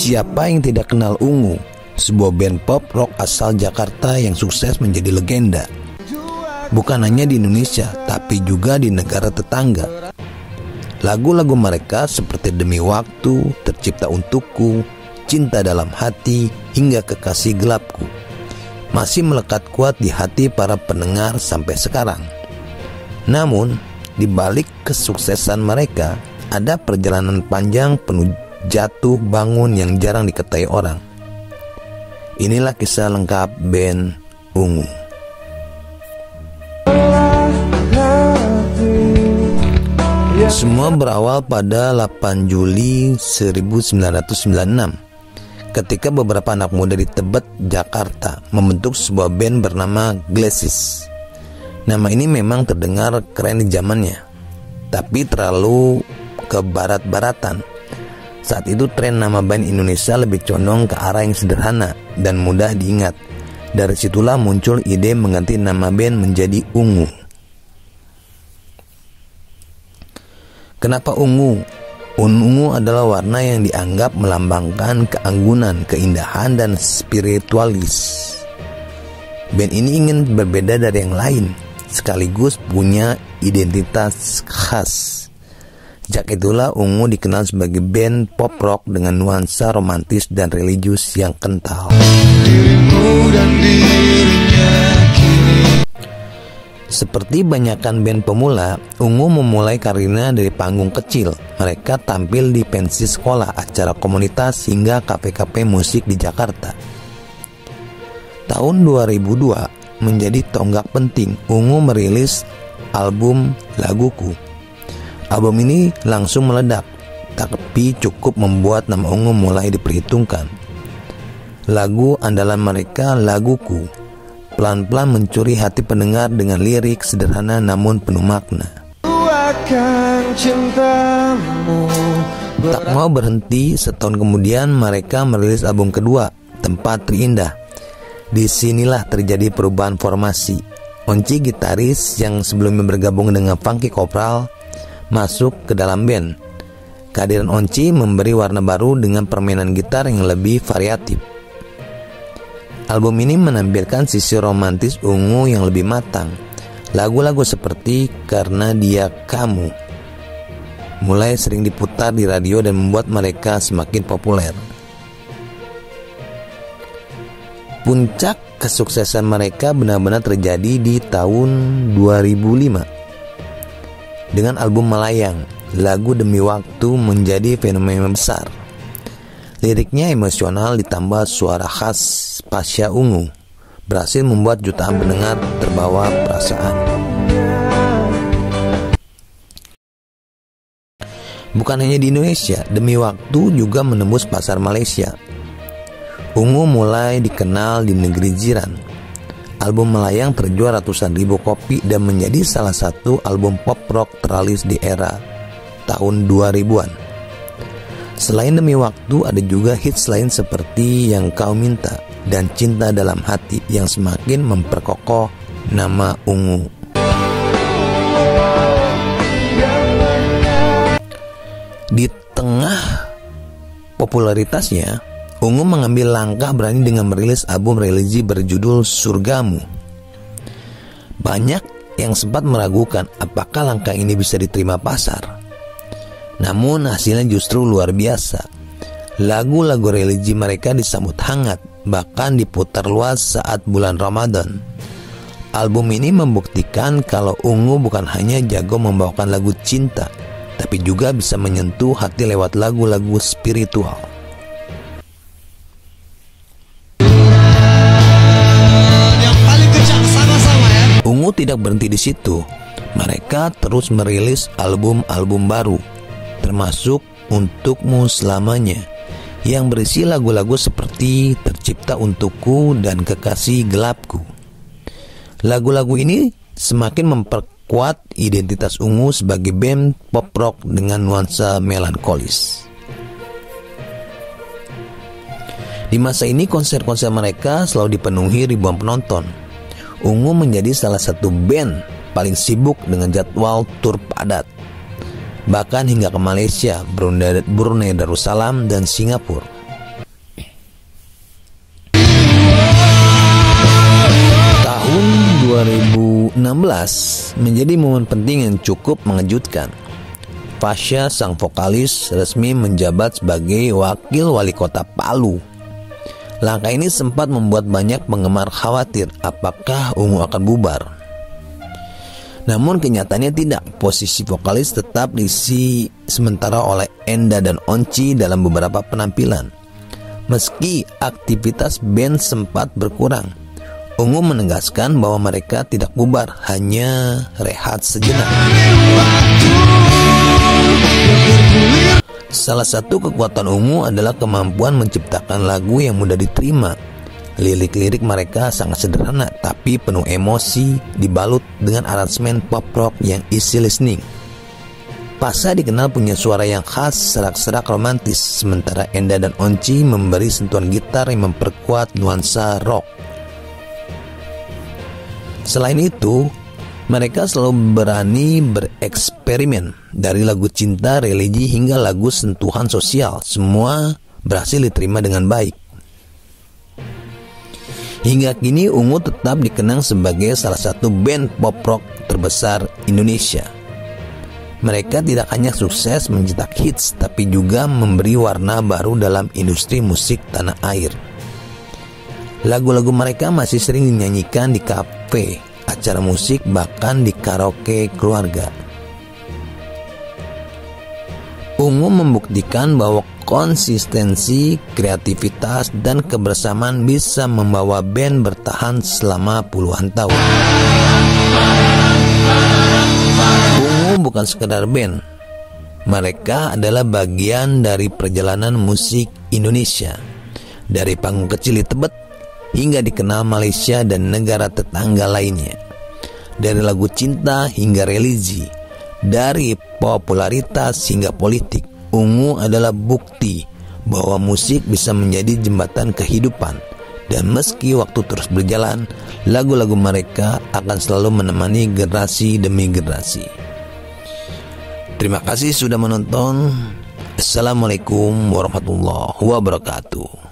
Siapa yang tidak kenal Ungu, sebuah band pop rock asal Jakarta yang sukses menjadi legenda. Bukan hanya di Indonesia, tapi juga di negara tetangga. Lagu-lagu mereka seperti Demi Waktu, Tercipta Untukku, Cinta Dalam Hati, hingga Kekasih Gelapku masih melekat kuat di hati para pendengar sampai sekarang. Namun, di balik kesuksesan mereka, ada perjalanan panjang penuh jatuh bangun yang jarang diketahui orang. Inilah kisah lengkap band Ungu. Semua berawal pada 8 Juli 1996 ketika beberapa anak muda di Tebet, Jakarta membentuk sebuah band bernama Glasses. Nama ini memang terdengar keren di zamannya, tapi terlalu ke barat-baratan. Saat itu tren nama band Indonesia lebih condong ke arah yang sederhana dan mudah diingat. Dari situlah muncul ide mengganti nama band menjadi Ungu. Kenapa ungu? Ungu adalah warna yang dianggap melambangkan keanggunan, keindahan, dan spiritualis. Band ini ingin berbeda dari yang lain, sekaligus punya identitas khas. Sejak itulah Ungu dikenal sebagai band pop rock dengan nuansa romantis dan religius yang kental. Dirimu dan dirinya kini. Seperti banyakkan band pemula, Ungu memulai karirnya dari panggung kecil. Mereka tampil di pensi sekolah, acara komunitas, hingga kafe-kafe musik di Jakarta. Tahun 2002 menjadi tonggak penting. Ungu merilis album Laguku. Album ini langsung meledak, tapi cukup membuat nama Ungu mulai diperhitungkan. Lagu andalan mereka, Laguku, pelan-pelan mencuri hati pendengar dengan lirik sederhana namun penuh makna. Tak mau berhenti, setahun kemudian mereka merilis album kedua, Tempat Terindah. Disinilah terjadi perubahan formasi. Onci, gitaris yang sebelumnya bergabung dengan Funky Kopral, masuk ke dalam band. Kehadiran Onci memberi warna baru dengan permainan gitar yang lebih variatif. Album ini menampilkan sisi romantis Ungu yang lebih matang. Lagu-lagu seperti Karena Dia Kamu mulai sering diputar di radio dan membuat mereka semakin populer. Puncak kesuksesan mereka benar-benar terjadi di tahun 2005. Dengan album Melayang, lagu Demi Waktu menjadi fenomena besar. Liriknya emosional ditambah suara khas Pasha Ungu berhasil membuat jutaan pendengar terbawa perasaan. Bukan hanya di Indonesia, Demi Waktu juga menembus pasar Malaysia. Ungu mulai dikenal di negeri jiran. Album Melayang terjual ratusan ribu kopi dan menjadi salah satu album pop rock teralis di era tahun 2000-an. Selain Demi Waktu, ada juga hits lain seperti Yang Kau Minta dan Cinta Dalam Hati yang semakin memperkokoh nama Ungu. Di tengah popularitasnya, Ungu mengambil langkah berani dengan merilis album religi berjudul Surgamu. Banyak yang sempat meragukan apakah langkah ini bisa diterima pasar. Namun hasilnya justru luar biasa. Lagu-lagu religi mereka disambut hangat, bahkan diputar luas saat bulan Ramadan. Album ini membuktikan kalau Ungu bukan hanya jago membawakan lagu cinta, tapi juga bisa menyentuh hati lewat lagu-lagu spiritual. Yang paling kencang sama-sama ya. Ungu tidak berhenti di situ. Mereka terus merilis album-album baru, termasuk Untukmu Selamanya, yang berisi lagu-lagu seperti Tercipta Untukku dan Kekasih Gelapku. Lagu-lagu ini semakin memperkuat identitas Ungu sebagai band pop rock dengan nuansa melankolis. Di masa ini konser-konser mereka selalu dipenuhi ribuan penonton. Ungu menjadi salah satu band paling sibuk dengan jadwal tur padat, bahkan hingga ke Malaysia, Brunei Darussalam, dan Singapura. 2016 menjadi momen penting yang cukup mengejutkan. Pasha, sang vokalis, resmi menjabat sebagai wakil wali kota Palu. Langkah ini sempat membuat banyak penggemar khawatir apakah Ungu akan bubar. Namun kenyataannya tidak. Posisi vokalis tetap diisi sementara oleh Enda dan Onci dalam beberapa penampilan. Meski aktivitas band sempat berkurang, Ungu menegaskan bahwa mereka tidak bubar, hanya rehat sejenak. Salah satu kekuatan Ungu adalah kemampuan menciptakan lagu yang mudah diterima. Lirik-lirik mereka sangat sederhana tapi penuh emosi, dibalut dengan aransemen pop rock yang easy listening. Pasha dikenal punya suara yang khas, serak-serak romantis, sementara Enda dan Onci memberi sentuhan gitar yang memperkuat nuansa rock. Selain itu, mereka selalu berani bereksperimen. Dari lagu cinta, religi, hingga lagu sentuhan sosial, semua berhasil diterima dengan baik. Hingga kini Ungu tetap dikenang sebagai salah satu band pop rock terbesar Indonesia. Mereka tidak hanya sukses mencetak hits, tapi juga memberi warna baru dalam industri musik tanah air. Lagu-lagu mereka masih sering dinyanyikan di kafe, acara musik, bahkan di karaoke keluarga. Ungu membuktikan bahwa konsistensi, kreativitas, dan kebersamaan bisa membawa band bertahan selama puluhan tahun. Ungu bukan sekedar band. Mereka adalah bagian dari perjalanan musik Indonesia. Dari panggung kecil di Tebet hingga dikenal Malaysia dan negara tetangga lainnya. Dari lagu cinta hingga religi, dari popularitas hingga politik, Ungu adalah bukti bahwa musik bisa menjadi jembatan kehidupan. Dan meski waktu terus berjalan, lagu-lagu mereka akan selalu menemani generasi demi generasi. Terima kasih sudah menonton. Assalamualaikum warahmatullahi wabarakatuh.